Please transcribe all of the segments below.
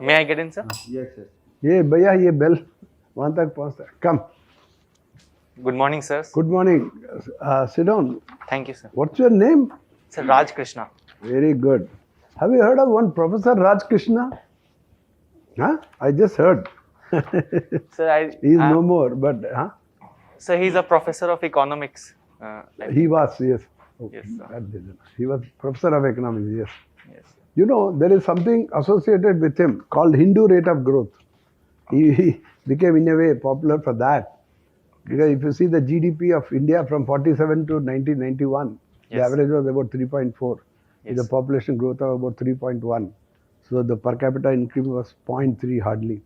May I get in, sir? Yes, sir. ये भैया ये बेल वहाँ तक पहुँचता है. Come. Good morning, sir. Good morning. Sit down. Thank you, sir. What's your name? Sir, Raj Krishna. Very good. Have you heard of one Professor Raj Krishna? Huh? I just heard. Sir, He is no more, but huh? Sir, he's a professor of economics. He was, yes. Okay. Yes, sir. That didn't. He was professor of economics, yes. Yes. You know, there is something associated with him called Hindu rate of growth. He became in a way popular for that. Because if you see the GDP of India from 47 to 1991, the Yes. average was about 3.4, with Yes. a population growth of about 3.1. So the per capita income was 0.3 hardly.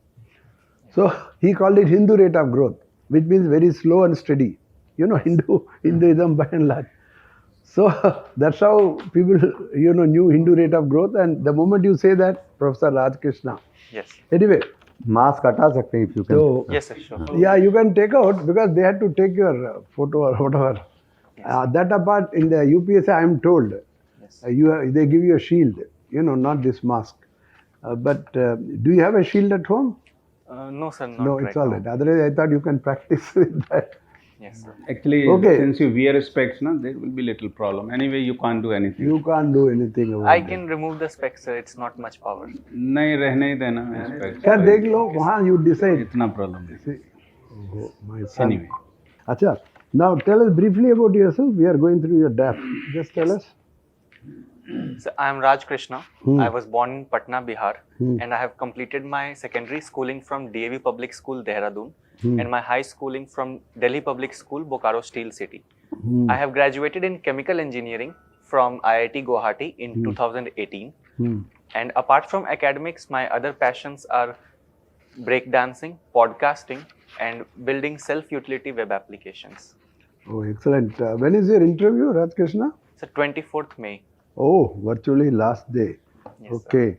So he called it Hindu rate of growth, which means very slow and steady. You know, Hinduism by and large. So that's how people, knew Hindu rate of growth. And the moment you say that, Professor Raj Krishna. Yes. Anyway, Mask हटा सकते हैं if you can. so Yes, sir, sure. yeah, you can take out because they had to take your photo or whatever. That apart, in the UPSC, I am told, Yes. they give you a shield, not this mask. But do you have a shield at home? No, sir, not No, right it's all now. right. Otherwise, I thought you can practice with that. Yes, sir. Actually, Okay. since you wear specs, na, there will be little problem. Anyway, you can't do anything. You can't do anything about I it. can remove the specs, sir. It's not much power. नहीं रहने ही देना specs. क्या देख लो वहाँ you decide. इतना problem नहीं. See, oh, my son. Anyway, Acha, now tell us briefly about yourself. We are going through your draft. Just tell us. So I am Raj Krishna. I was born in Patna, Bihar, and I have completed my secondary schooling from DAV Public School, Dehradun, and my high schooling from Delhi Public School, Bokaro Steel City. I have graduated in chemical engineering from IIT Guwahati in 2018. And apart from academics, my other passions are breakdancing, podcasting, and building self-utility web applications. Oh, excellent. When is your interview, Raj Krishna? So 24th May. Oh, virtually last day. Yes, sir. Okay.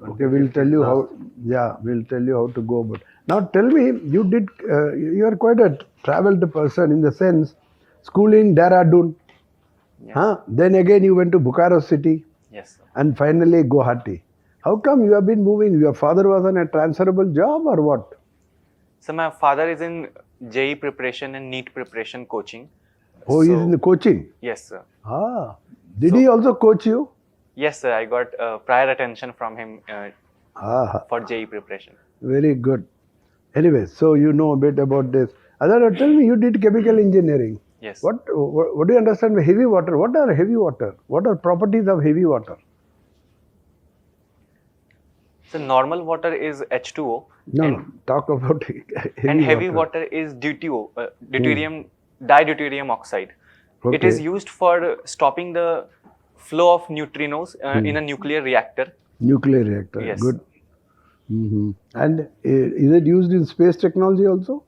Okay, we'll tell you how. Yeah, we'll tell you how to go about. Now, tell me, you are quite a traveled person in the sense, schooling Dehradun. Yes. Huh? Then again, you went to Bokaro city, Yes, sir. and finally Guwahati. How come you have been moving? Your father was on a transferable job or what? So my father is in JEE preparation and NEET preparation coaching. Oh, he's in the coaching. Yes, sir. Ah, did he also coach you? Yes, sir. I got prior attention from him Ah, for JEE preparation. very good. Anyway, so you know a bit about this. Adara, tell me, you did chemical engineering. Yes. What do you understand by heavy water? What are heavy water? What are properties of heavy water? So normal water is H2O. No, talk about heavy And heavy water is DTO, dideuterium oxide. It is Okay. used for stopping the flow of neutrinos in a nuclear reactor. Nuclear reactor. Yes. Good. And is it used in space technology also?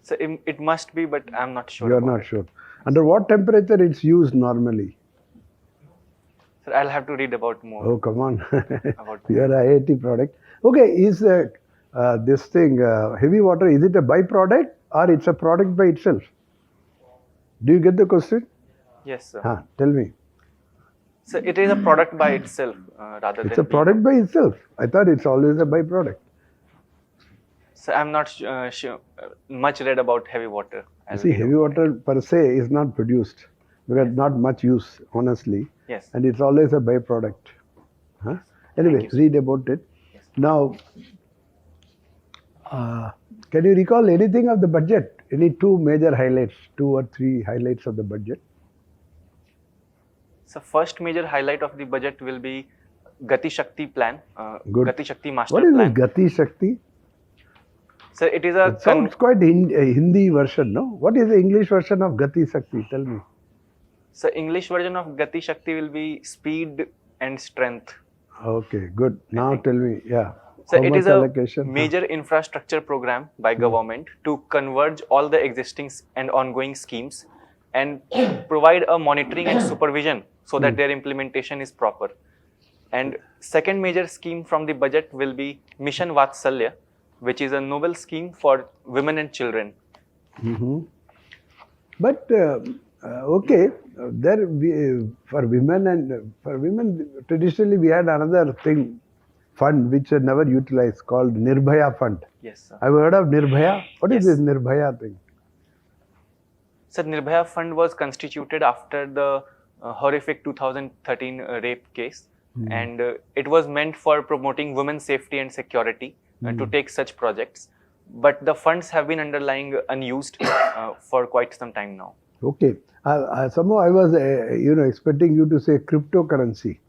So it must be, but I'm not sure. You are about not it. sure. Under what temperature it's used normally? So I'll have to read about more. Oh, come on. About You are a IIT product. Okay, is this thing, heavy water, is it a byproduct or it's a product by itself? Do you get the question? Yes, sir. Huh, tell me. So it is a product by itself rather It's than a product by itself. I thought it's always a byproduct. So I'm not much read about heavy water. You see, heavy water per se is not produced because not much use, honestly. Yes. And it's always a byproduct. Huh? Anyway, you, sir. read about it. Yes. Now, can you recall anything of the budget? Any two major highlights, 2 or 3 highlights of the budget? So first major highlight of the budget will be Gati Shakti plan, Good. Gati Shakti master What is plan. this Gati Shakti? So it is a It sounds quite a Hindi version, no? What is the English version of Gati Shakti? Tell me. so English version of Gati Shakti will be speed and strength. Okay, good. Now tell me, yeah. So How it much is a allocation? major infrastructure program by government to converge all the existing and ongoing schemes and provide a monitoring and supervision so that their implementation is proper. And second major scheme from the budget will be Mission Vatsalya, which is a novel scheme for women and children. But okay, for women traditionally we had another thing fund which are never utilized called Nirbhaya Fund. Yes, sir. Have you heard of Nirbhaya? What is Yes. this Nirbhaya thing? So Nirbhaya Fund was constituted after the horrific 2013 rape case, and it was meant for promoting women's safety and security to take such projects. But the funds have been underlying unused for quite some time now. Okay. Somehow I was, expecting you to say cryptocurrency.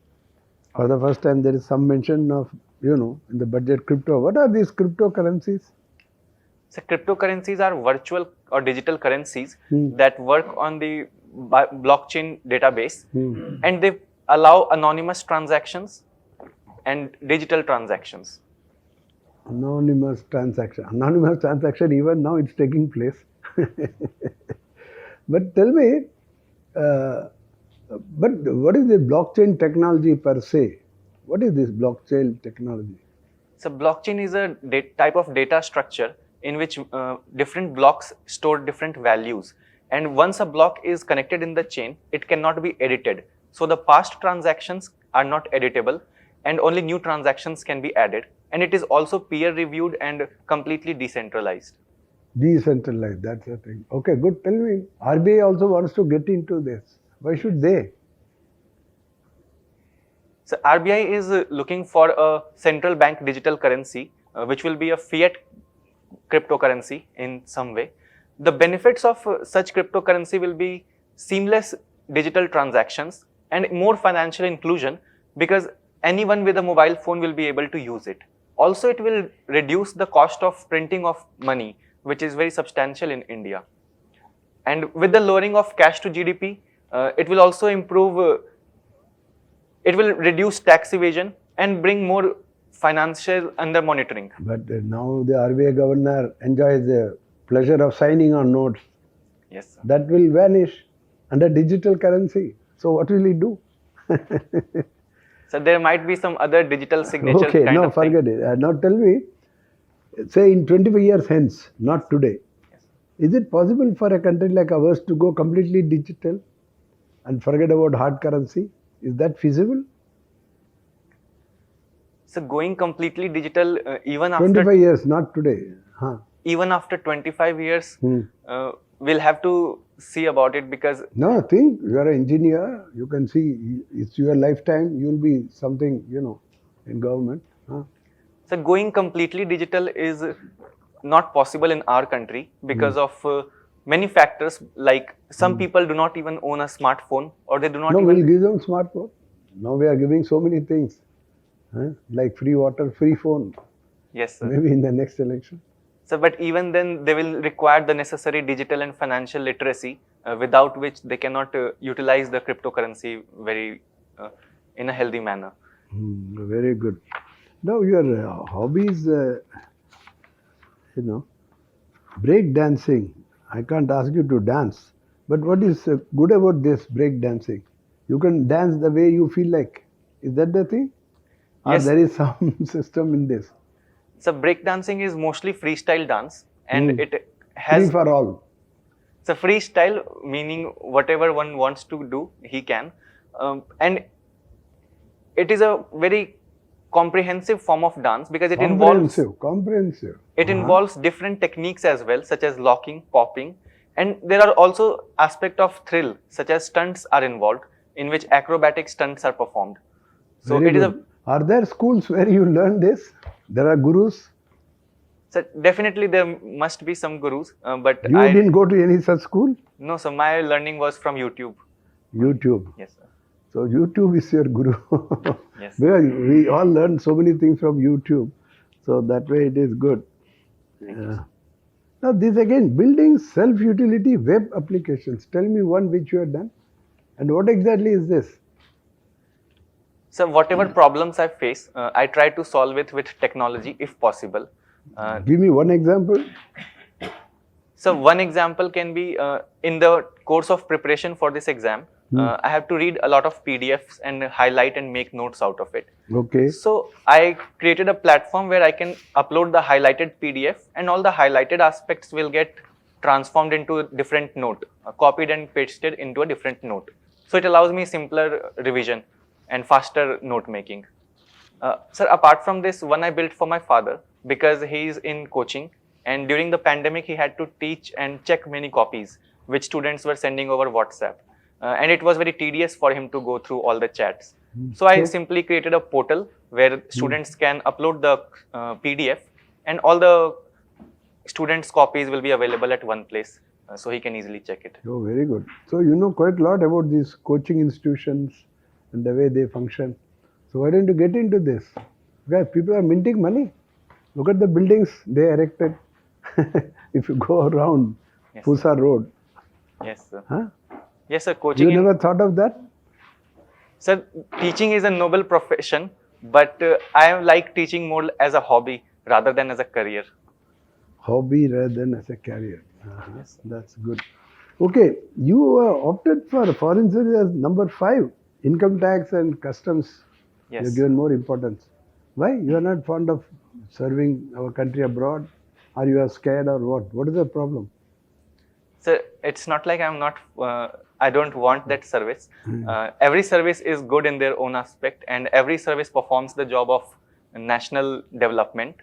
For the first time, there is some mention of, in the budget crypto. What are these cryptocurrencies? So cryptocurrencies are virtual or digital currencies that work on the blockchain database, and they allow anonymous transactions and digital transactions. Anonymous transaction. Anonymous transaction, even now it's taking place. But tell me, but what is the blockchain technology per se? What is this blockchain technology? So blockchain is a type of data structure in which different blocks store different values. And once a block is connected in the chain, it cannot be edited. So the past transactions are not editable, and only new transactions can be added. And it is also peer reviewed and completely decentralized. Decentralized, that's the thing. Okay, good. Tell me, RBI also wants to get into this. Why should they? So RBI is looking for a central bank digital currency, which will be a fiat cryptocurrency in some way. The benefits of such cryptocurrency will be seamless digital transactions and more financial inclusion, because anyone with a mobile phone will be able to use it. Also, it will reduce the cost of printing of money, which is very substantial in India. And with the lowering of cash to GDP, it will also improve, it will reduce tax evasion and bring more financial under monitoring. But now the RBI governor enjoys the pleasure of signing on notes. Yes, sir. That will vanish under digital currency. So what will he do? So there might be some other digital signature Okay, kind no, of thing. forget it. Now tell me, say in 25 years hence, not today, is it possible for a country like ours to go completely digital and forget about hard currency? Is that feasible? So going completely digital, even 25 after years, not today. Huh. even after 25 years, we'll have to see about it, because No, think you are an engineer, you can see it's your lifetime, you will be something, in government. Huh? so going completely digital is not possible in our country because of many factors, like some people do not even own a smartphone, or they do not No, even we'll give them smartphone. Now we are giving so many things, like free water, free phone, Yes, sir. maybe in the next election. So, but even then, they will require the necessary digital and financial literacy, without which they cannot utilize the cryptocurrency very in a healthy manner. Very good. Now your hobbies, break dancing. I can't ask you to dance, but what is good about this break dancing? You can dance the way you feel like. Is that the thing? Or Yes. there is some system in this? So, breakdancing is mostly freestyle dance, and it Free has for all. so freestyle, meaning whatever one wants to do, he can, and it is a very comprehensive form of dance, because it involves Comprehensive. involves different techniques as well, such as locking, popping, and there are also aspects of thrill, such as stunts are involved, in which acrobatic stunts are performed. So Very it is good. Are there schools where you learn this? There are gurus? so definitely there must be some gurus, but You didn't go to any such school? no. So my learning was from YouTube. YouTube. Yes, sir. So YouTube is your guru. Yes. Because we all learn so many things from YouTube. So that way it is good. Now this again, building self-utility web applications. Tell me one which you have done. And what exactly is this? So whatever problems I face, I try to solve it with technology if possible. Give me one example. So one example can be in the course of preparation for this exam, I have to read a lot of PDFs and highlight and make notes out of it. Okay. So I created a platform where I can upload the highlighted PDF, and all the highlighted aspects will get transformed into a different note, copied and pasted into a different note. So it allows me simpler revision and faster note making. Sir, apart from this, one I built for my father because he is in coaching, and during the pandemic he had to teach and check many copies which students were sending over WhatsApp, and it was very tedious for him to go through all the chats. So I simply created a portal where students can upload the PDF, and all the students' copies will be available at one place, so he can easily check it. Oh, very good. So you know quite a lot about these coaching institutions and the way they function. So why don't you get into this? Because people are minting money. Look at the buildings they erected. If you go around Yes, Pusa Road. Yes, sir. Huh? Yes, sir. Coaching. You never thought of that? Sir, teaching is a noble profession, but I like teaching more as a hobby rather than as a career. Hobby rather than as a career. Yes, that's good. Okay, you opted for foreign service as number 5. Income tax and customs. Yes. You're given more importance. Why? You are not fond of serving our country abroad? Or you are scared or what? What is the problem? So it's not like I'm not, I don't want that service. Every service is good in their own aspect, and every service performs the job of national development.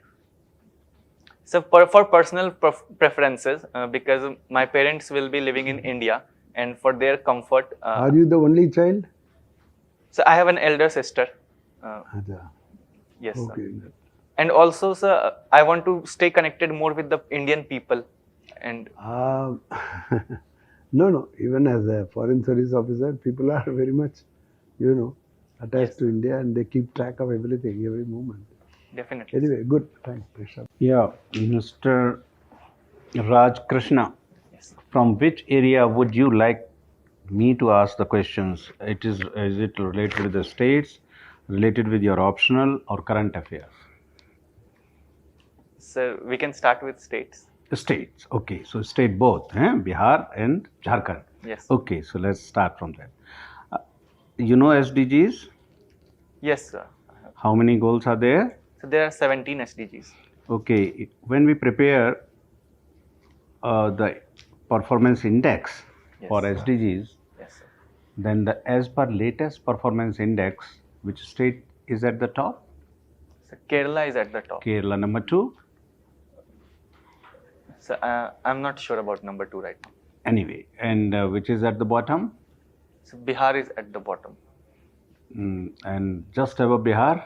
So for personal preferences, because my parents will be living in India, and for their comfort. Are you the only child? So I have an elder sister. Yes, Okay. sir. And also, sir, I want to stay connected more with the Indian people. And No. Even as a foreign service officer, people are very much, attached to India, and they keep track of everything, every moment. definitely. Anyway, good. Thanks, Rishabh. Yeah, Mr. Raj Krishna, Yes. from which area would you like me to ask the questions? Is it related with the states, related with your optional or current affairs? So we can start with states. States, okay. So state both, Bihar and Jharkhand. Yes. Okay, so let's start from there. You know SDGs? Yes, sir. How many goals are there? So there are 17 SDGs. Okay, when we prepare the performance index Yes, for sir. SDGs, Yes, sir. then as per latest performance index, which state is at the top? So Kerala is at the top. Kerala number 2. So I'm not sure about number 2 right now. Anyway, and which is at the bottom? So Bihar is at the bottom. And just above Bihar?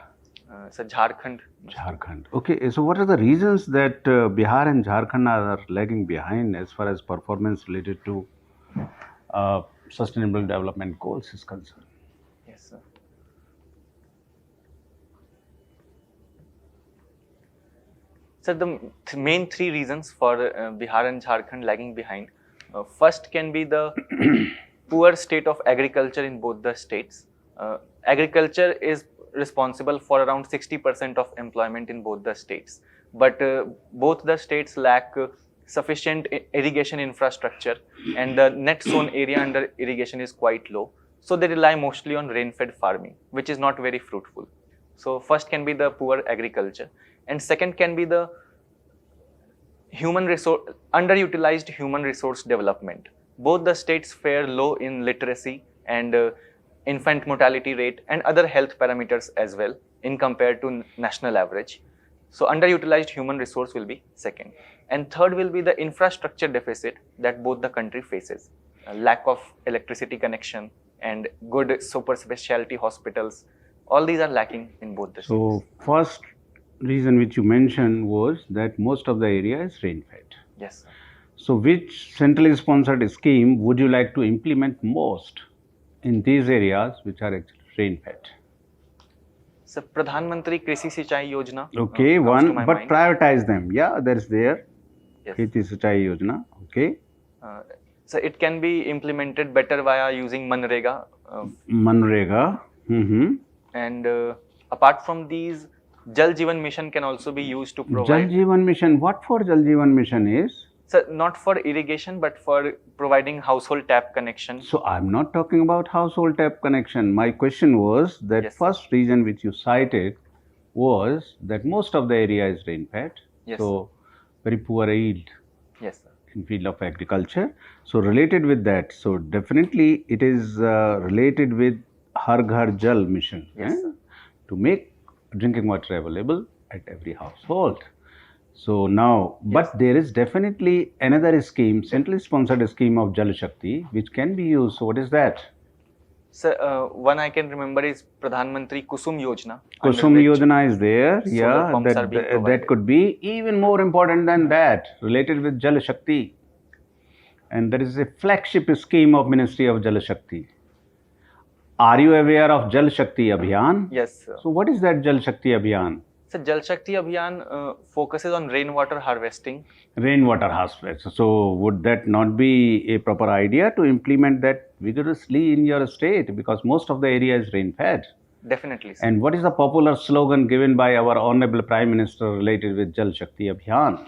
So Jharkhand. Jharkhand. Okay, so what are the reasons that Bihar and Jharkhand are lagging behind as far as performance related to sustainable development goals is concerned? Yes, sir. So the main 3 reasons for Bihar and Jharkhand lagging behind. First can be the poor state of agriculture in both the states. Agriculture is responsible for around 60% of employment in both the states. But both the states lack sufficient irrigation infrastructure, and the net sown area under irrigation is quite low. So they rely mostly on rain-fed farming, which is not very fruitful. So first can be the poor agriculture. And second can be the underutilized human resource development. Both the states fare low in literacy and infant mortality rate and other health parameters as well in compared to national average. So underutilized human resource will be second. And third will be the infrastructure deficit that both the country faces. A lack of electricity connection and good super specialty hospitals. All these are lacking in both the states. So first reason which you mentioned was that most of the area is rain-fed. Yes, sir. So which centrally sponsored scheme would you like to implement most in these areas which are actually rain-fed? So Pradhan Mantri Krishi Sinchai Yojana. Okay, comes to one, my but mind. prioritize them. Yeah, there's there. Yes. Kriti Sinchai Yojana. Okay. So it can be implemented better via using Manrega. Manrega. And apart from these, Jal Jeevan Mission can also be used to Jal provide. Jeevan Mission. What for Jal Jeevan Mission is? So not for irrigation, but for providing household tap connection. So I'm not talking about household tap connection. My question was that Yes. first reason which you cited was that most of the area is rain-fed. Yes. So very poor yield Yes, sir. in field of agriculture. So related with that, so definitely it is related with Har Ghar Jal mission. Yes, sir. To make drinking water available at every household. So now, but there is definitely another scheme, centrally sponsored scheme of Jal Shakti, which can be used. So what is that? So one I can remember is Pradhan Mantri Kusum Yojana. Kusum Yojana is there. solar Yeah, pumps are being that provided. could be even more important than that, related with Jal Shakti. And there is a flagship scheme of Ministry of Jal Shakti. Are you aware of Jal Shakti Abhiyan? Yes, sir. So what is that Jal Shakti Abhiyan? So Jal Shakti Abhiyan focuses on rainwater harvesting. Rainwater harvest. So would that not be a proper idea to implement that vigorously in your state, because most of the area is rain fed? Definitely, sir. And what is the popular slogan given by our Honorable Prime Minister related with Jal Shakti Abhiyan?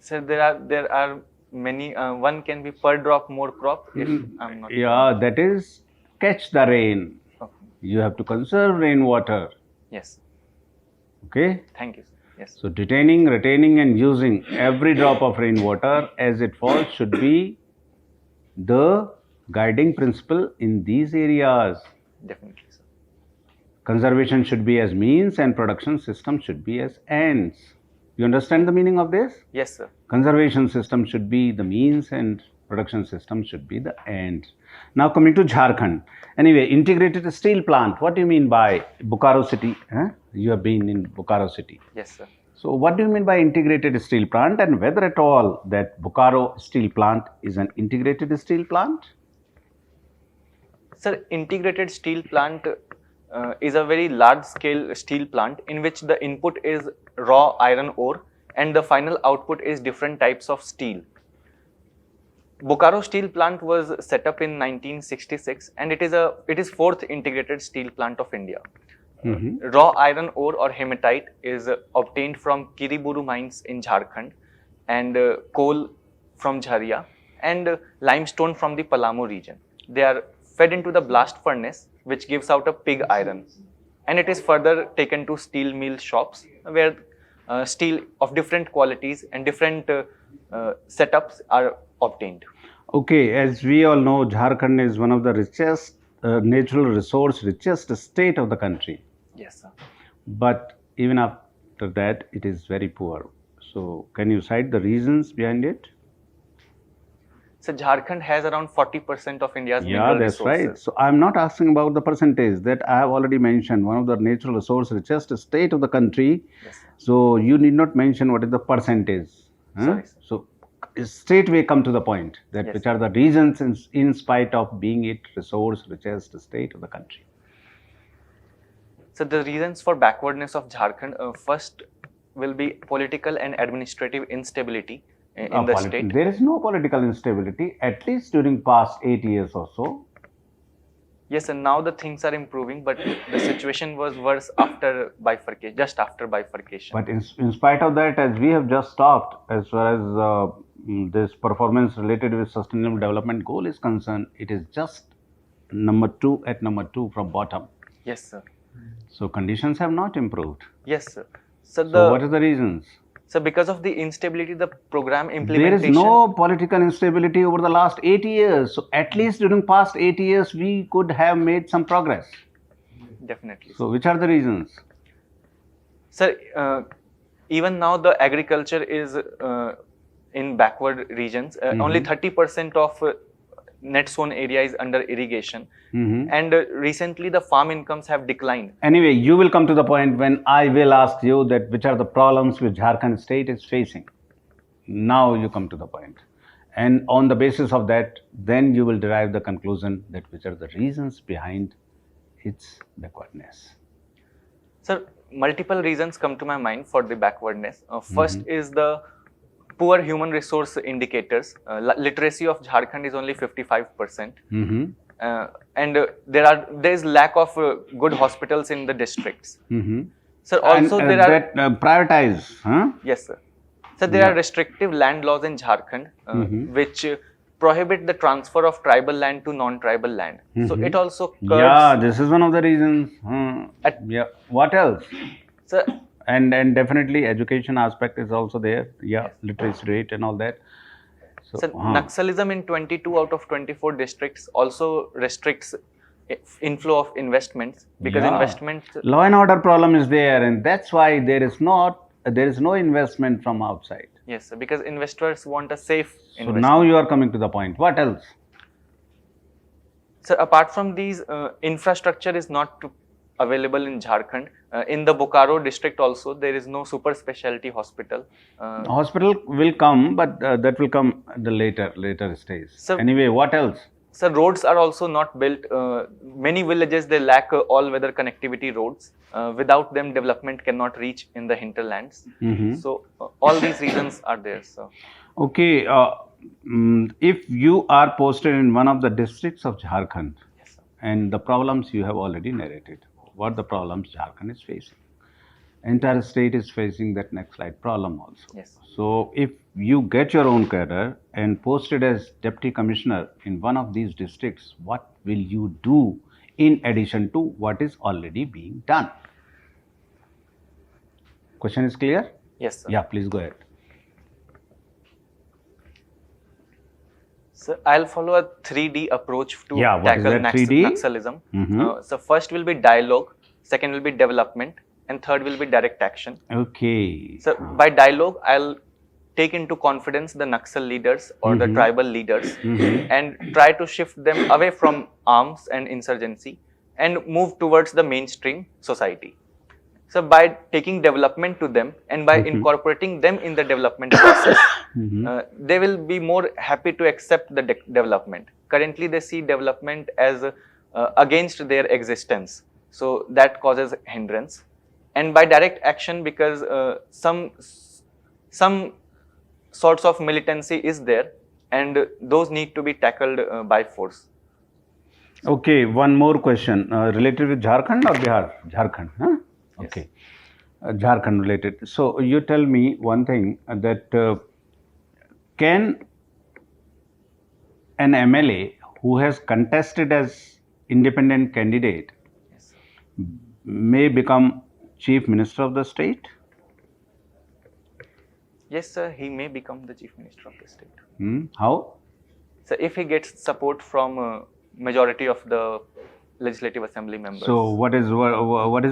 So there are many. One can be per drop more crop. If I'm not. Yeah, that is catch the rain. Okay. You have to conserve rainwater. Yes. Okay. Thank you, sir. Yes. So detaining, retaining and using every drop of rainwater as it falls should be the guiding principle in these areas. Definitely, sir. Conservation should be as means and production system should be as ends. You understand the meaning of this? Yes, sir. Conservation system should be the means and production system should be the end. Now coming to Jharkhand. Anyway, integrated steel plant. What do you mean by Bokaro city? You have been in Bokaro city. Yes, sir. So what do you mean by integrated steel plant, and whether at all that Bokaro steel plant is an integrated steel plant? Sir, integrated steel plant is a very large scale steel plant in which the input is raw iron ore and the final output is different types of steel. Bokaro steel plant was set up in 1966 and it is fourth integrated steel plant of India. Raw iron ore or hematite is obtained from Kiriburu mines in Jharkhand, and coal from Jharia, and limestone from the Palamu region. They are fed into the blast furnace, which gives out a pig iron, and it is further taken to steel mill shops where steel of different qualities and different setups are obtained. Okay, as we all know, Jharkhand is one of the richest, natural resource richest state of the country. Yes, sir. But even after that, it is very poor. So, can you cite the reasons behind it? So Jharkhand has around 40% of India's Yeah, mineral that's resources. right. So, I am not asking about the percentage that I have already mentioned, one of the natural resource richest state of the country. Yes, sir. So, you need not mention what is the percentage. Sorry, sir. So, straightway come to the point that Yes. which are the reasons in spite of being it resource richest state of the country. So the reasons for backwardness of Jharkhand, first will be political and administrative instability in the state. There is no political instability, at least during past 8 years or so. Yes, and now the things are improving, but the situation was worse after bifurcation, just after bifurcation. But in spite of that, as we have just talked, as far as this performance related with sustainable development goal is concerned, it is just number two from bottom. Yes, sir. So conditions have not improved. Yes, sir. So So what are the reasons? So because of the instability, the program There implementation. is no political instability over the last 8 years. So at least during past 8 years, we could have made some progress. Definitely. So which are the reasons? Sir, even now the agriculture is in backward regions. Only 30% of net sown area is under irrigation. And recently the farm incomes have declined. Anyway, you will come to the point when I will ask you that which are the problems which Jharkhand state is facing. Now you come to the point. And on the basis of that, then you will derive the conclusion that which are the reasons behind its backwardness. Sir, multiple reasons come to my mind for the backwardness. First is the poor human resource indicators. Literacy of Jharkhand is only 55%. And there is lack of good hospitals in the districts. Sir, also and, there that, prioritize, huh? Yes, sir. So there are restrictive land laws in Jharkhand which prohibit the transfer of tribal land to non-tribal land. So it also curbs. Yeah, this is one of the reasons. Yeah. What else? Sir, And definitely education aspect is also there. Yeah, literacy rate and all that. So, Naxalism in 22 out of 24 districts also restricts inflow of investments, because Yeah. investments. Law and order problem is there, and that's why there is no investment from outside. Yes, sir, because investors want a safe So investment. now you are coming to the point. What else? So apart from these, infrastructure is not available in Jharkhand. In the Bokaro district also, there is no super specialty hospital. Hospital will come, but that will come at the later stage. So- Anyway, what else? So roads are also not built. Many villages, they lack all-weather connectivity roads. Without them, development cannot reach in the hinterlands. Mhm. So all these reasons are there. So Okay, if you are posted in one of the districts of Jharkhand, yes, sir. and the problems you have already narrated, what the problems Jharkhand is facing. Entire state is facing that next slide problem also. Yes. So if you get your own cadre and posted as deputy commissioner in one of these districts, what will you do in addition to what is already being done? Question is clear? Yes, sir. Yeah, please go ahead. So I'll follow a 3D approach to Yeah, what is tackle that 3D? Naxalism. Mhm. So first will be dialogue, second will be development, and third will be direct action. Okay. So by dialogue, I'll take into confidence the Naxal leaders or the tribal leaders and try to shift them away from arms and insurgency and move towards the mainstream society. So by taking development to them and by incorporating them in the development process, they will be more happy to accept the development. Currently, they see development as against their existence. So that causes hindrance. And by direct action, because some sorts of militancy is there, and those need to be tackled by force. Okay, one more question related with Jharkhand or Bihar? Jharkhand, huh? Okay, Jharkhand related. So you tell me one thing that can an MLA who has contested as independent candidate Yes. may become chief minister of the state? Yes, sir, he may become the chief minister of the state. How? So if he gets support from majority of the legislative assembly members. So what is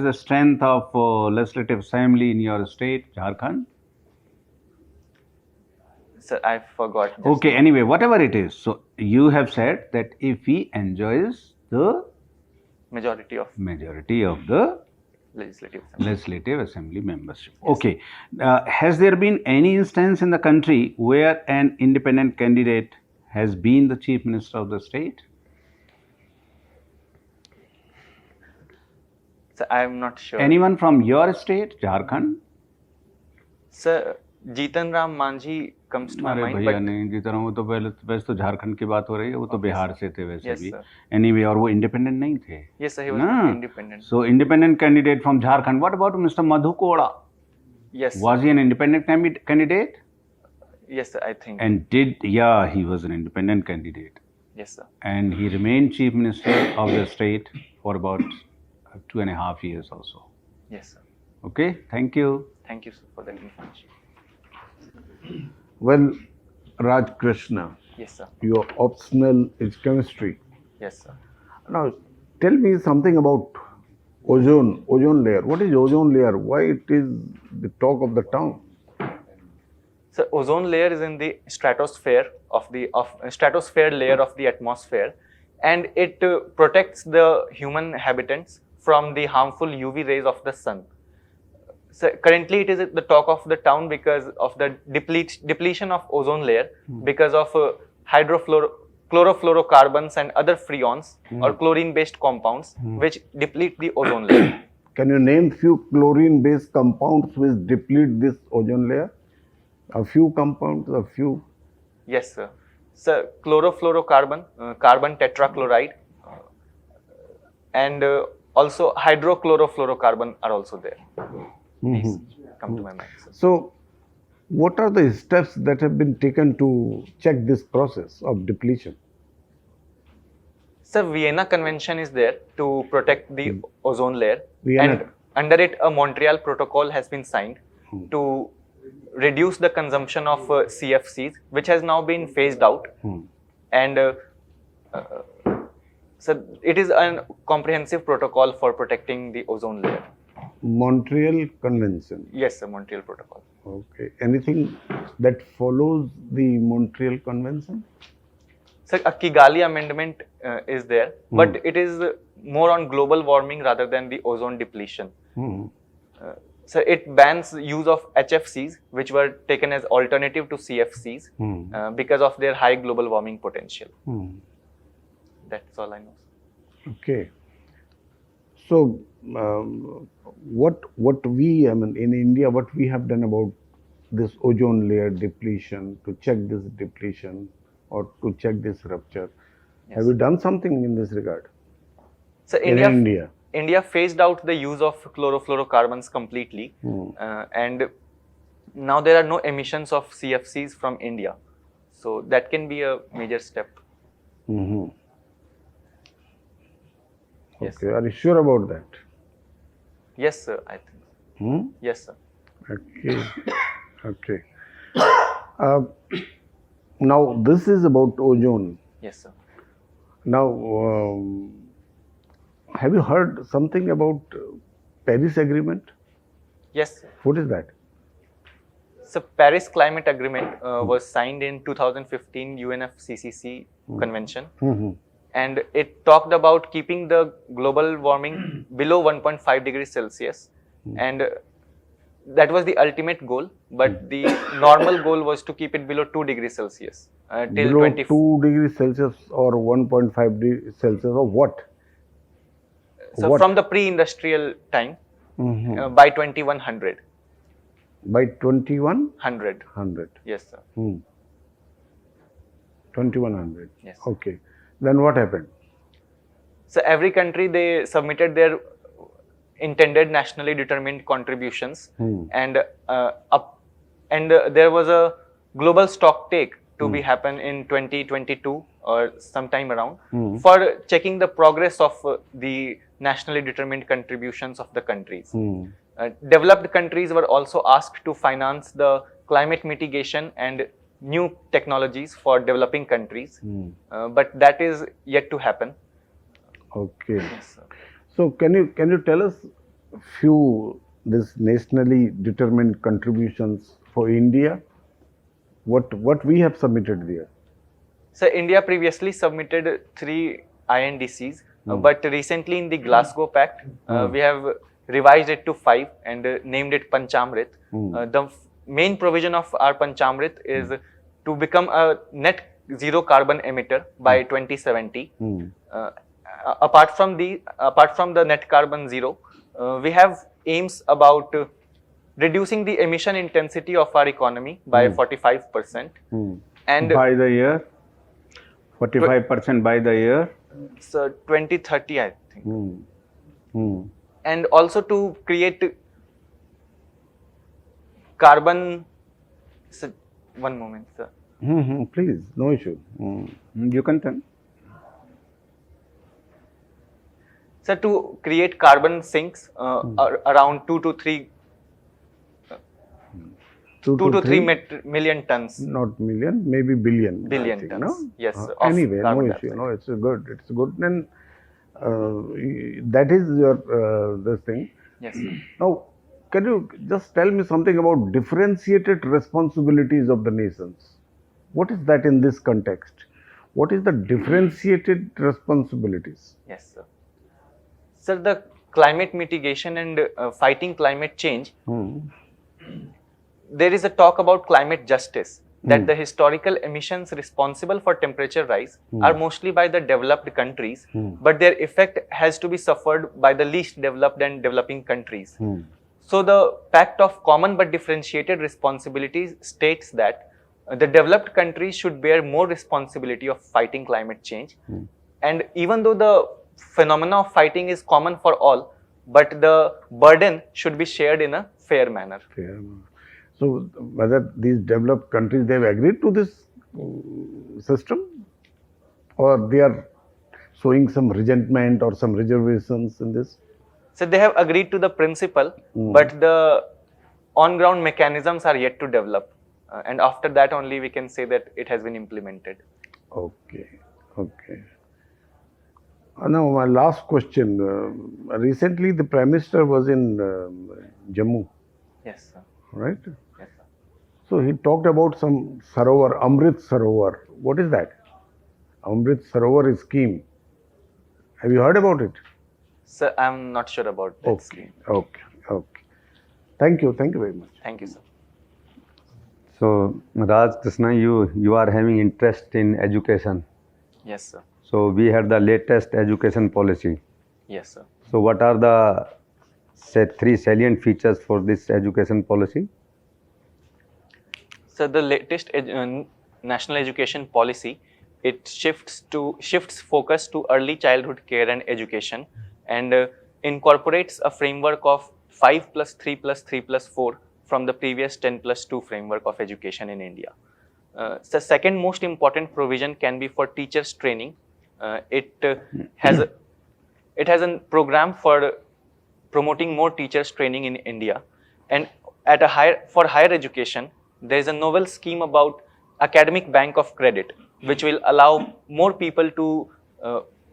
the strength of legislative assembly in your state, Jharkhand? Sir, I forgot. just Okay, now. anyway, whatever it is. So you have said that if he enjoys the Majority of majority of the legislative assembly. legislative assembly membership. Okay. Has there been any instance in the country where an independent candidate has been the chief minister of the state? So I am not sure. Anyone from your state, Jharkhand? Sir, Jitan Ram Manjhi comes to my अरे mind. भैया But नहीं जीता रहा, वो तो पहले वैसे तो झारखंड की बात हो रही है, वो तो Okay, बिहार sir. से थे वैसे Yes, भी. sir. Anyway, और वो इंडिपेंडेंट नहीं थे. yes, sir, he was ना? not independent. So independent candidate from Jharkhand. What about Mr. Madhu Koda? Yes, Was he an independent candidate? yes, sir, I think. And he was an independent candidate. Yes, sir. And he remained chief minister of the state for about 2.5 years or so. Yes, sir. Okay, thank you. Thank you, sir, for that information. Well, Raj Krishna, Yes, sir. your optional is chemistry. Yes, sir. Now, tell me something about ozone layer. What is ozone layer? Why it is the talk of the town? So ozone layer is in the stratosphere stratosphere layer of the atmosphere, and it protects the human habitants from the harmful UV rays of the sun. So currently it is the talk of the town because of the depletion of ozone layer because of chlorofluorocarbons and other freons or chlorine based compounds which deplete the ozone layer. Can you name few chlorine-based compounds which deplete this ozone layer? A few compounds, a few. Yes, sir. So chlorofluorocarbon, carbon tetrachloride, and also hydrochlorofluorocarbon are also there. These come to my mind, sir. So, what are the steps that have been taken to check this process of depletion? So Vienna Convention is there to protect the ozone layer, Vienna. and under it a Montreal Protocol has been signed to reduce the consumption of CFCs, which has now been phased out. And So it is a comprehensive protocol for protecting the ozone layer. Montreal Convention. Yes, sir, Montreal Protocol. Okay. Anything that follows the Montreal Convention? So a Kigali Amendment is there, but it is more on global warming rather than the ozone depletion. So it bans use of HFCs, which were taken as alternative to CFCs because of their high global warming potential. That's all I know. Okay. So, what we, I mean, in India, what we have done about this ozone layer depletion, to check this depletion or to check this rupture, have you done something in this regard? So In India. India phased out the use of chlorofluorocarbons completely, and now there are no emissions of CFCs from India. So that can be a major step. Yes. Okay, are you sure about that? Yes, sir, I think. Yes, sir. Okay, okay. Now, this is about ozone. Yes, sir. Now, have you heard something about Paris Agreement? Yes, sir. What is that? So Paris Climate Agreement was signed in 2015 UNFCCC convention, and it talked about keeping the global warming below 1.5 degrees Celsius, and that was the ultimate goal. But the normal goal was to keep it below 2 degrees Celsius till Below 2 degrees Celsius or 1.5 degrees Celsius or what? So What? from the pre-industrial time by 2100. By 2100? 100. Yes, sir. 2100. Yes. Okay. Then what happened? So every country, they submitted their intended nationally determined contributions, and there was a global stock take to be happen in 2022 or sometime around for checking the progress of the nationally determined contributions of the countries. Developed countries were also asked to finance the climate mitigation and new technologies for developing countries, but that is yet to happen. Okay. Yes, sir. So can you tell us few this nationally determined contributions for India? What we have submitted there? So India previously submitted 3 INDCs, but recently in the Glasgow Pact, we have revised it to 5 and named it Panchamrit. The main provision of our Panchamrit is to become a net zero carbon emitter by 2070. Apart from the net carbon zero, we have aims about reducing the emission intensity of our economy by 45%. And By the year? 45% by the year? so 2030, I think. And also to create carbon. So, one moment, sir. Please, no issue. You can tell. So to create carbon sinks around 2 to 3 million tons. Not million, maybe billion. Billion I think, tons. No? Yes, sir, of Anyway, no carbon issue. dioxide. No, it's good. It's good. And that is your this thing. Yes, sir. Now, can you just tell me something about differentiated responsibilities of the nations? What is that in this context? What is the differentiated responsibilities? Yes, sir. Sir, the climate mitigation and fighting climate change, there is a talk about climate justice, that the historical emissions responsible for temperature rise are mostly by the developed countries, but their effect has to be suffered by the least developed and developing countries. So the Pact of Common but Differentiated Responsibilities states that the developed countries should bear more responsibility of fighting climate change. And even though the phenomena of fighting is common for all, but the burden should be shared in a fair manner. Fair. So, whether these developed countries, they have agreed to this system, or they are showing some resentment or some reservations in this? So they have agreed to the principle, but the on-ground mechanisms are yet to develop. And after that only we can say that it has been implemented. Okay, okay. Now, my last question. Recently, the Prime Minister was in Jammu, Yes, sir. right? Yes, sir. So he talked about some Sarovar, Amrit Sarovar. What is that? Amrit Sarovar scheme. Have you heard about it? Sir, I'm not sure about that Okay, scheme. okay, okay. Thank you very much. Thank you, sir. So, Raj Krishna, you are having interest in education. Yes, sir. So, we had the latest education policy. Yes, sir. So, what are the, say, 3 salient features for this education policy? So the latest national education policy, it shifts focus to early childhood care and education, and incorporates a framework of 5 plus 3 plus 3 plus 4 from the previous 10 plus 2 framework of education in India. The second most important provision can be for teachers training. It has a program for promoting more teachers training in India, and for higher education, there is a novel scheme about academic bank of credit, which will allow more people to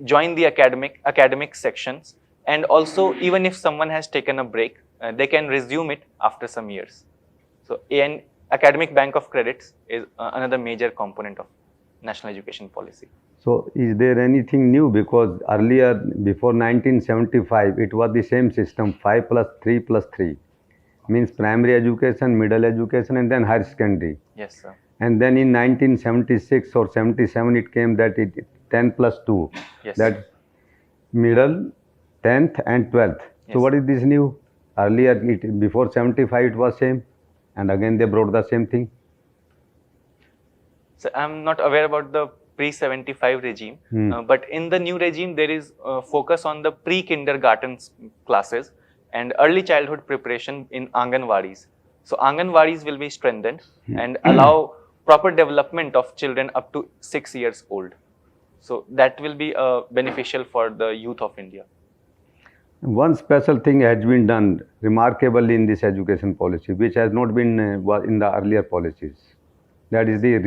join the academic sections, and also even if someone has taken a break, they can resume it after some years. So an academic bank of credits is another major component of national education policy. So, is there anything new? Because earlier, before 1975, it was the same system, 5 plus 3 plus 3. Means primary education, middle education, and then higher secondary. Yes, sir. And then in 1976 or 77, it came that it 10 plus 2. Yes. That middle, 10th and 12th. Yes. So, what is this new? Earlier, before 75, it was same. And again, they brought the same thing. So I'm not aware about the pre-75 regime, but in the new regime, there is focus on the pre-kindergarten classes and early childhood preparation in Anganwadis. So Anganwadis will be strengthened and allow proper development of children up to 6 years old. So that will be beneficial for the youth of India. One special thing has been done remarkably in this education policy, which has not been in the earlier policies. That is the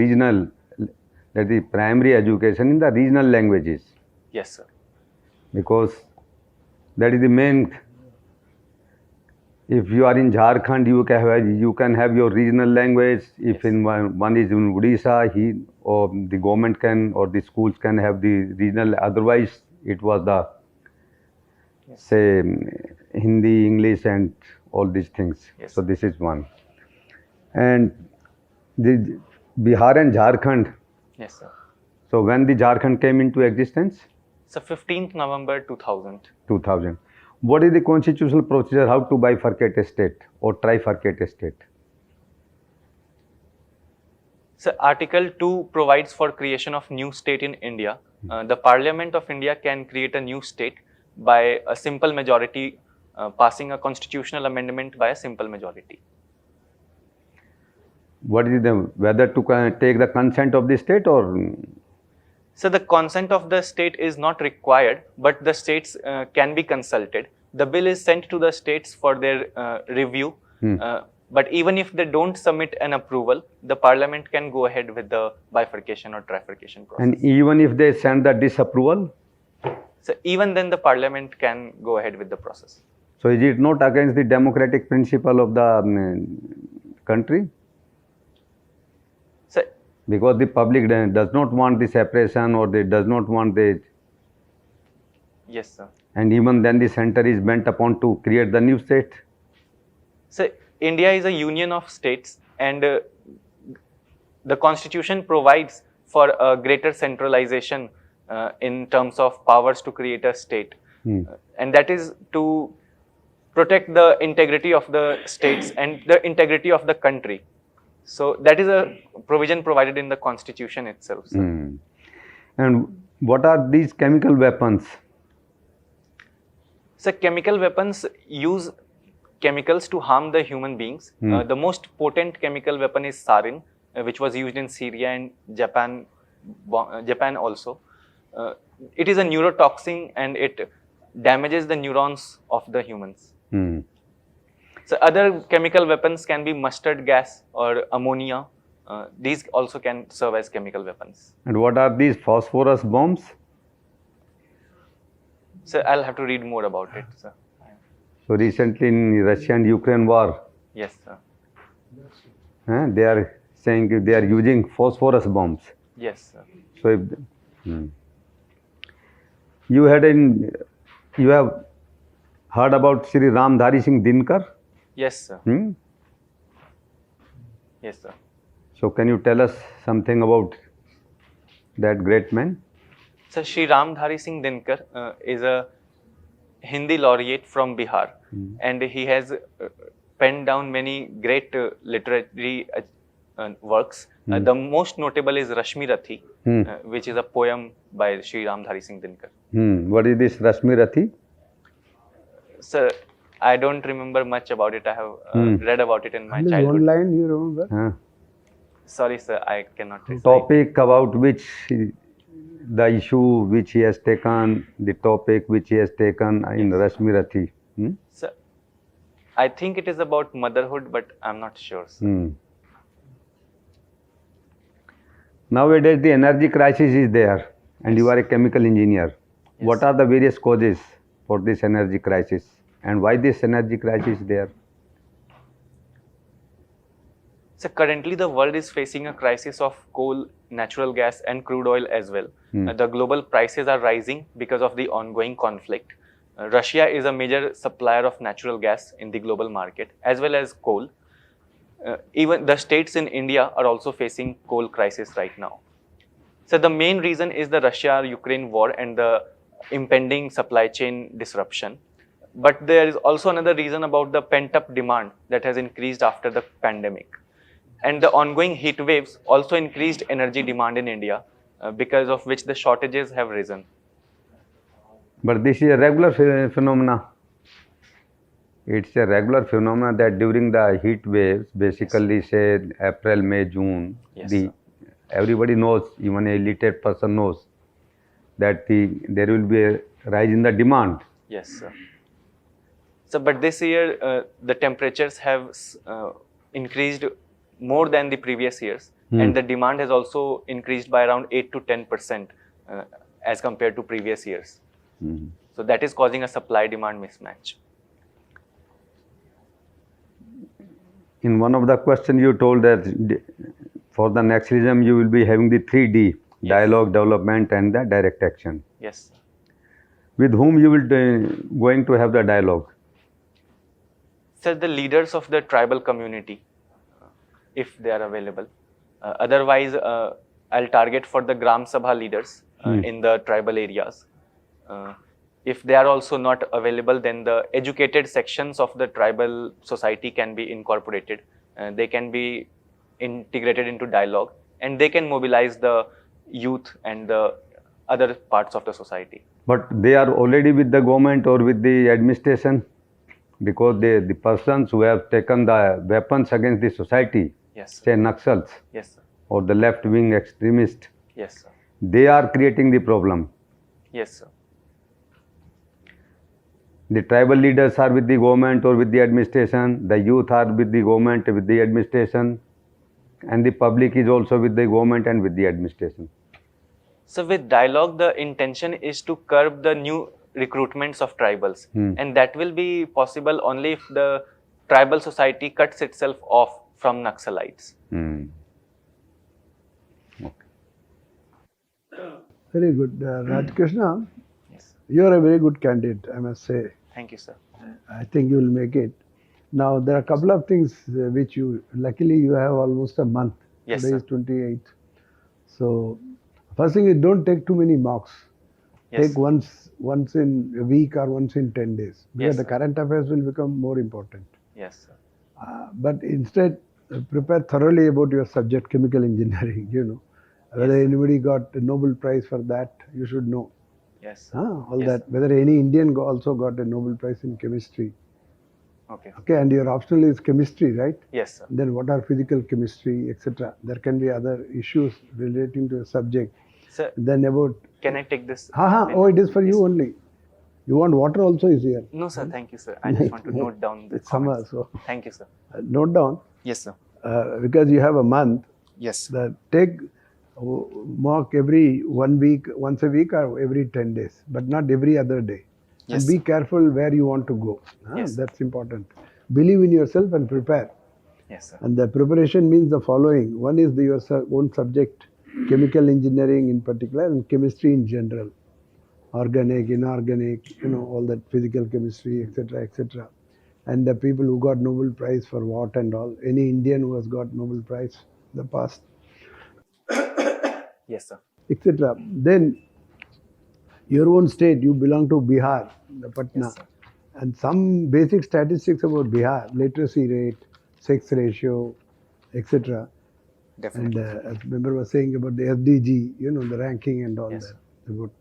primary education in the regional languages. Yes, sir. Because that is the main. If you are in Jharkhand, you can have your regional language. If in one is in Odisha, or the government can or the schools can have the regional. Otherwise, it was the say Hindi, English, and all these things. Yes. So this is one. And the Bihar and Jharkhand. Yes, sir. So when the Jharkhand came into existence? So 15th November 2000. 2000. What is the constitutional procedure how to bifurcate a state or trifurcate a state? So Article 2 provides for creation of new state in India. The Parliament of India can create a new state by a simple majority, passing a constitutional amendment by a simple majority. What is whether to take the consent of the state or? So the consent of the state is not required, but the states can be consulted. The bill is sent to the states for their review. But even if they don't submit an approval, the parliament can go ahead with the bifurcation or trifurcation process. And even if they send the disapproval? So even then the parliament can go ahead with the process. So is it not against the democratic principle of the country? So, because the public does not want the separation or they does not want the... Yes, sir. And even then the center is bent upon to create the new state? So India is a union of states, and the constitution provides for a greater centralization in terms of powers to create a state. And that is to protect the integrity of the states and the integrity of the country. So that is a provision provided in the constitution itself. And what are these chemical weapons? So chemical weapons use chemicals to harm the human beings. The most potent chemical weapon is sarin, which was used in Syria and Japan also. It is a neurotoxin and it damages the neurons of the humans. So other chemical weapons can be mustard gas or ammonia. These also can serve as chemical weapons. And what are these phosphorus bombs? So I'll have to read more about it, sir. So recently in Russia and Ukraine war, Yes, sir. they are saying they are using phosphorus bombs. Yes, sir. So if you have heard about Sri Ramdhari Singh Dinkar? Yes, sir. Hmm? Yes, sir. So can you tell us something about that great man? So Shri Ramdhari Singh Dinkar is a Hindi laureate from Bihar, and he has penned down many great literary works. The most notable is Rashmi Rathi, which is a poem by Shri Ramdhari Singh Dinkar. What is this Rashmi Rathi? Sir, I don't remember much about it. I have read about it in my Only childhood. one line you remember? Sorry, sir, I cannot recite. Topic about which the issue which he has taken, the topic which he has taken in Rashmi Rathi. Sir, I think it is about motherhood, but I'm not sure, sir. Nowadays the energy crisis is there, and you are a chemical engineer. Yes. What are the various causes for this energy crisis, and why this energy crisis is there? So currently the world is facing a crisis of coal, natural gas and crude oil as well. The global prices are rising because of the ongoing conflict. Russia is a major supplier of natural gas in the global market as well as coal. Even the states in India are also facing coal crisis right now. So the main reason is the Russia-Ukraine war and the impending supply chain disruption. But there is also another reason about the pent-up demand that has increased after the pandemic. And the ongoing heat waves also increased energy demand in India, because of which the shortages have risen. But this is a regular phenomena. It's a regular phenomena that during the heat waves, basically say April, May, June, Yes, everybody knows, even a literate person knows that there will be a rise in the demand. Yes, sir. So, but this year the temperatures have increased more than the previous years, and the demand has also increased by around 8 to 10% as compared to previous years. So that is causing a supply-demand mismatch. In one of the questions you told that for the next exam you will be having the 3D, dialogue, development and the direct action. Yes, sir. With whom you will going to have the dialogue? Sir, the leaders of the tribal community, if they are available. Otherwise, I'll target for the Gram Sabha leaders in the tribal areas. If they are also not available, then the educated sections of the tribal society can be incorporated. They can be integrated into dialogue, and they can mobilize the youth and the other parts of the society. But they are already with the government or with the administration, because the persons who have taken the weapons against the society, Yes, sir. say Naxals Yes, sir. or the left-wing extremists, Yes, sir. they are creating the problem. Yes, sir. The tribal leaders are with the government or with the administration, the youth are with the government, with the administration, and the public is also with the government and with the administration. So with dialogue, the intention is to curb the new recruitments of tribals, and that will be possible only if the tribal society cuts itself off from Naxalites. Very good. Raj Krishna, Yes. you are a very good candidate, I must say. Thank you, sir. I think you will make it. Now, there are a couple of things which luckily you have almost a month. Yes, Today sir. is 28th. So, first thing is don't take too many mocks. Yes. Take once in a week or once in 10 days. Because Yes, the sir. current affairs will become more important. Yes, sir. But instead, prepare thoroughly about your subject, chemical engineering, Whether Yes, sir. anybody got a Nobel Prize for that, you should know. Yes, sir. All Yes, that. Whether any Indian also got a Nobel Prize in chemistry. Okay. Okay, and your optional is chemistry, right? Yes, sir. Then what are physical chemistry, etc. There can be other issues relating to a subject. Sir, Then about... can I take this? Oh, it is for you only. You want water also is here. No, sir. Thank you, sir. I just want to note down the It's summer, comments. so Thank you, sir. note down. Yes, sir. Because you have a month, Yes. take mock every 1 week, once a week or every 10 days, but not every other day. Yes, and be sir. careful where you want to go. Yes, sir. That's important. Believe in yourself and prepare. Yes, sir. And the preparation means the following. One is your own subject, chemical engineering in particular, and chemistry in general. Organic, inorganic, all that physical chemistry, etc., etc. And the people who got Nobel Prize for what and all. Any Indian who has got Nobel Prize in the past, Yes, sir. etc. Then your own state, you belong to Bihar, the Patna. Yes, sir. And some basic statistics about Bihar, literacy rate, sex ratio, etc. And Definitely. as member was saying about the SDG, the ranking and all Yes, that. About,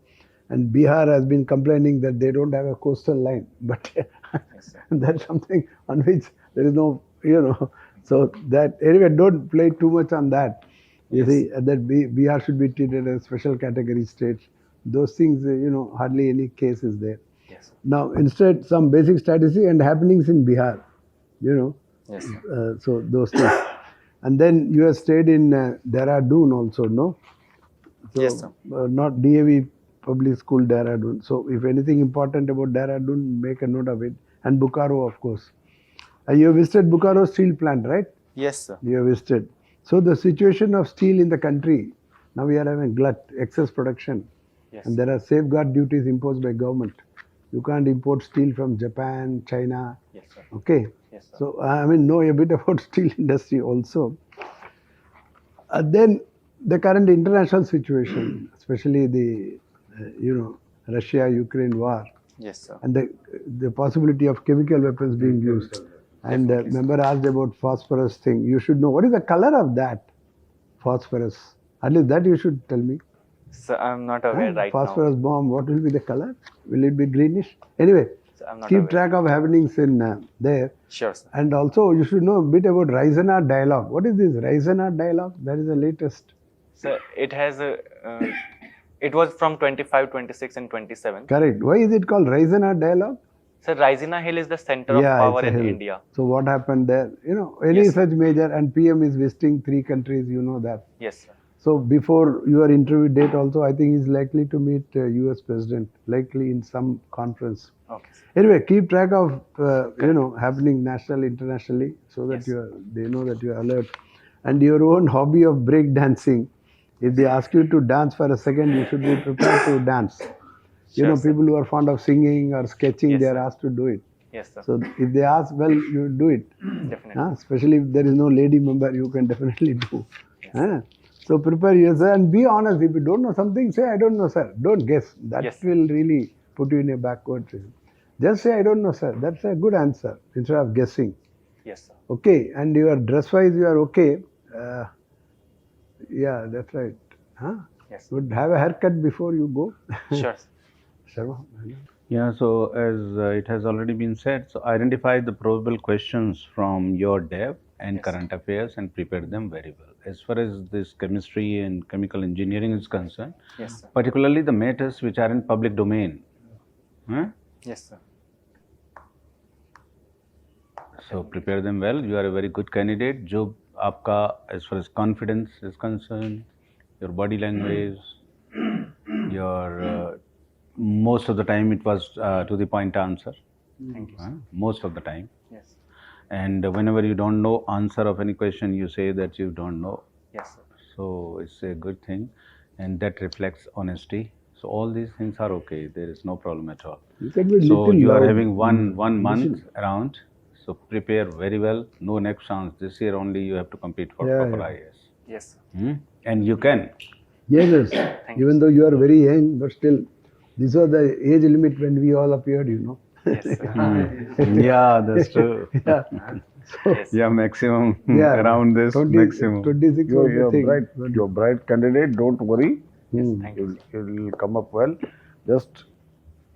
and Bihar has been complaining that they don't have a coastal line, but Yes, sir. that's something on which there is no, so that anyway, don't play too much on that. You Yes. see, that Bihar should be treated as special category state. Those things, hardly any case is there. Yes, sir. Now, instead, some basic statistics and happenings in Bihar, Yes, sir. so those things. And then you have stayed in Dehradun also, no? So, Yes, sir. Not DAV Public School Dehradun. So, if anything important about Dehradun, make a note of it. And Bokaro, of course. You have visited Bokaro steel plant, right? Yes, sir. You have visited. So, the situation of steel in the country, now we are having glut, excess production. Yes. And there are safeguard duties imposed by government. You can't import steel from Japan, China. Yes, sir. Okay. Yes, sir. So know a bit about steel industry also. Then the current international situation, especially the Russia-Ukraine war, Yes, sir. and the possibility of chemical weapons being used. And member asked about phosphorus thing. You should know what is the color of that phosphorus. At least that you should tell me. So I'm not aware right Phosphorus bomb. What will be the color? Will it be greenish? Anyway, now. So I'm not keep aware. track of happenings in there. Sure, sir. And also, you should know a bit about Risana dialogue. What is this Risana dialogue? That is the latest. So it has a. It was from 25, 26, and 27. Correct. Why is it called Risana dialogue? So Raisina Hill is the center of Yeah, power it's a in hill. India. So what happened there? Any Yes, such major, and PM is visiting 3 countries, you know that. Yes, sir. So before your interview date also, I think he's likely to meet US President, likely in some conference. Okay, sir. Anyway, keep track of, happening national, internationally, so that Yes. they know that you are alert. And your own hobby of break dancing, if they ask you to dance for a second, you should be prepared to dance. Sure, sir. People who are fond of singing or sketching, Yes, they are sir. asked to do it. Yes, sir. So if they ask, well, you do it. Definitely. Especially if there is no lady member, you can definitely do. So prepare yourself and be honest. If you don't know something, say, I don't know, sir. Don't guess. That Yes. will really put you in a backward position. Just say, I don't know, sir. That's a good answer instead of guessing. Yes, sir. Okay. And your dress-wise, you are okay. Yeah, that's right. Yes. Would have a haircut before you go. Sure, sir. Sharma? Yeah, so as it has already been said, so identify the probable questions from your dev and Yes. current affairs and prepare them very well. As far as this chemistry and chemical engineering is concerned, Yes, sir. particularly the matters which are in public domain. Yes, sir. So prepare them well. You are a very good candidate. जो आपका as far as confidence is concerned, your body language, your most of the time it was to the point answer. Thank you, sir. Most of the time. Yes. And whenever you don't know answer of any question, you say that you don't know. Yes, sir. So it's a good thing, and that reflects honesty. So all these things are okay. There is no problem at all. You can be So little you are loud. having one month around. So prepare very well. No next chance. This year only you have to compete for Yeah, proper yeah. IAS. Yes, sir. And you can. Yes. Thank you, Even though you are very young, but still, this was the age limit when we all appeared, Yes, sir. Yeah, that's true. Yeah. So, Yes. Yeah, maximum yeah, around this maximum. 26 was the You're thing. bright. You're bright candidate. Don't worry. Thank you, sir. You'll come up well. Just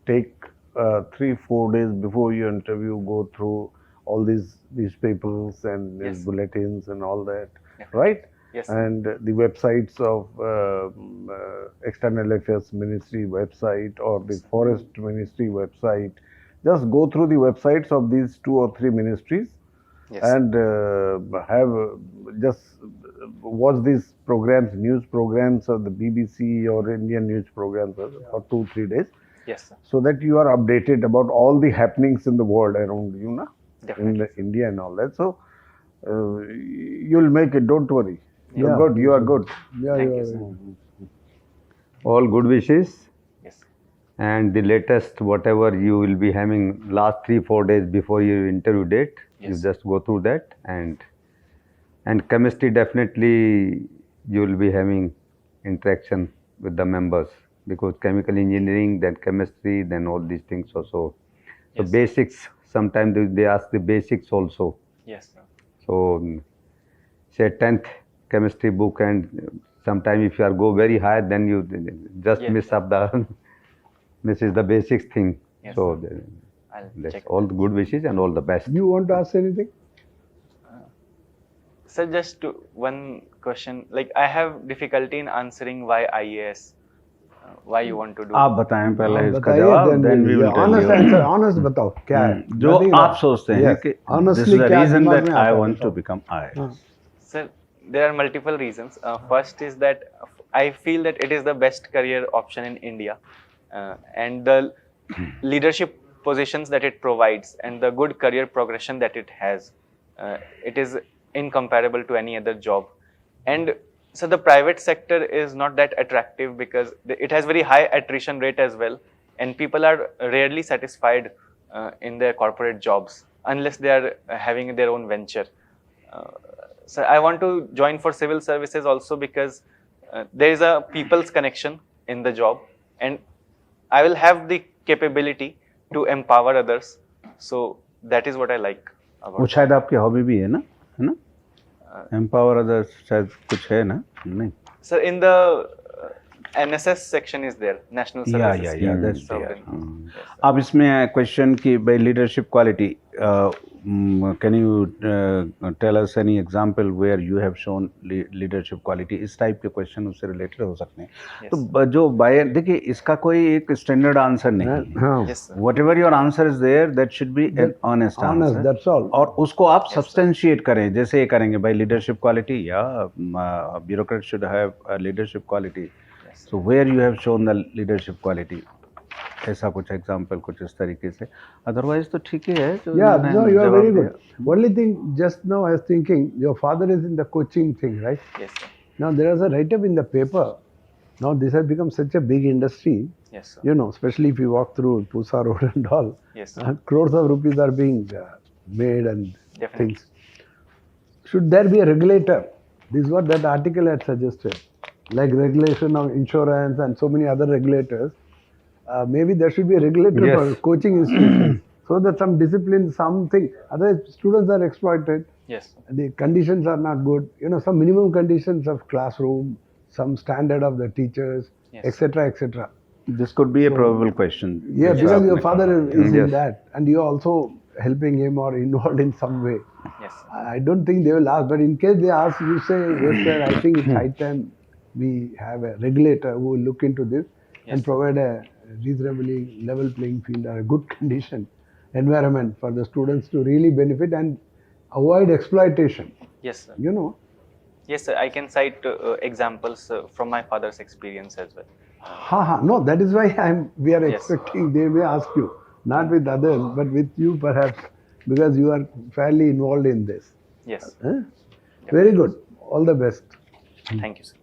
take 3-4 days before your interview. Go through all these newspapers and Yes. bulletins and all that. Definitely. Right? Yes, sir. And the websites of External Affairs Ministry website or the Forest Ministry website. Just go through the websites of these 2 or 3 ministries. Yes. And have just watch these programs, news programs of the BBC or Indian news programs for 2-3 days. Yes, sir. so that you are updated about all the happenings in the world around you, na? Definitely. In India and all that. So you'll make it. Don't worry. You're Yeah. good. You are good. Yeah, Thank yeah, you, sir. yeah. All good wishes. Yes. And the latest, whatever you will be having last 3-4 days before your interview date, you Yes. just go through that. And chemistry, definitely you will be having interaction with the members, because chemical engineering, then chemistry, then all these things also. So Yes. basics, sometimes they ask the basics also. Yes, sir. So say 10th chemistry book, and sometime if you are go very high, then you just Yes, miss sir. up the this is the basics thing. Yes, So I'll that's check all that. the good wishes and all the best. You want to ask anything? Sir, just one question. Like, I have difficulty in answering why IAS. Why you want to do? आप बताएं पहले आप इसका बताइए, जवाब, then then we will tell honest you. answer, honest बताओ क्या है? जो Nothing आप wrong. सोचते हैं Yes. कि this Honestly is the क्या reason दिमाग that में I आता है, want to बताओ. become IAS. हाँ. Sir, there are multiple reasons. First is that I feel that it is the best career option in India, and the leadership positions that it provides and the good career progression that it has, it is incomparable to any other job. And so the private sector is not that attractive because it has very high attrition rate as well, and people are rarely satisfied in their corporate jobs unless they are having their own venture. So I want to join for civil services also because there is a people's connection in the job, and I will have the capability to empower others. So that is what I like वो about. शायद आपकी hobby भी है ना? Empower others शायद कुछ है ना? नहीं. So in the NSS section is there, National Services. Yeah, that's Served there. in. Yes, sir. अब इसमें क्वेश्चन की by leadership quality, can you tell us any example where you have shown leadership quality? इस type के question उससे related हो सकते हैं. Yes, तो जो बाय देखिए इसका कोई एक स्टैंडर्ड आंसर नहीं है. हाँ. Yes, sir. Whatever your answer is there, that should be an honest Honest, answer. that's all. और उसको आप substantiate करें, जैसे ये करेंगे by leadership quality, yeah, bureaucrats should have a leadership quality. Yes. So where you have shown the leadership quality, ऐसा कुछ example कुछ इस तरीके से. अदरवाइज तो ठीक ही है. Yeah, no, you are very good. Only thing, just now I was thinking, your father is in the coaching thing, right? Yes, sir. Now there is a write-up in the paper. Now this has become such a big industry, Yes, sir. you know, especially if you walk through Pusa Road and all. Yes, sir. Crores of rupees are being made and Definitely. things. Should there be a regulator? This is what that article had suggested. Like regulation of insurance and so many other regulators. Maybe there should be a regulator Yes. for coaching institutions so that some discipline, something. Otherwise, students are exploited. Yes, sir. The conditions are not good. You know, some minimum conditions of classroom, some standard of the teachers, Yes. etc., etc. This could be a probable question. Yeah, जैसा because your आपने father कहा. is in Yes. that, and you're also helping him or involved in some way. Yes, sir. I don't think they will ask, but in case they ask, you say, yes, sir, I think it's high time we have a regulator who will look into this and Yes. provide a reasonably level playing field or a good condition environment for the students to really benefit and avoid exploitation. Yes, sir. You know, Yes, sir. I can cite examples from my father's experience as well. no, that is why we are Yes. expecting they may ask you, not with others, but with you perhaps, because you are fairly involved in this. Yes. Huh? Very good. All the best. Thank you, sir.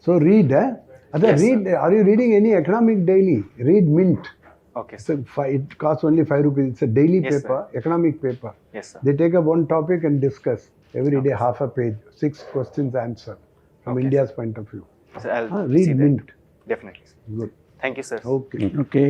So read, eh? Adha, Yes, read. Are you reading any economic daily? Read Mint. Okay, So sir. it costs only 5 rupees. It's a daily Yes, paper, economic paper. Yes, sir. They take up one topic and discuss every day Okay. half a page, 6 questions answer from Okay, India's point of view. So I'll Read see that. Mint. Definitely, sir. Good. Thank you, sir. Okay. Okay.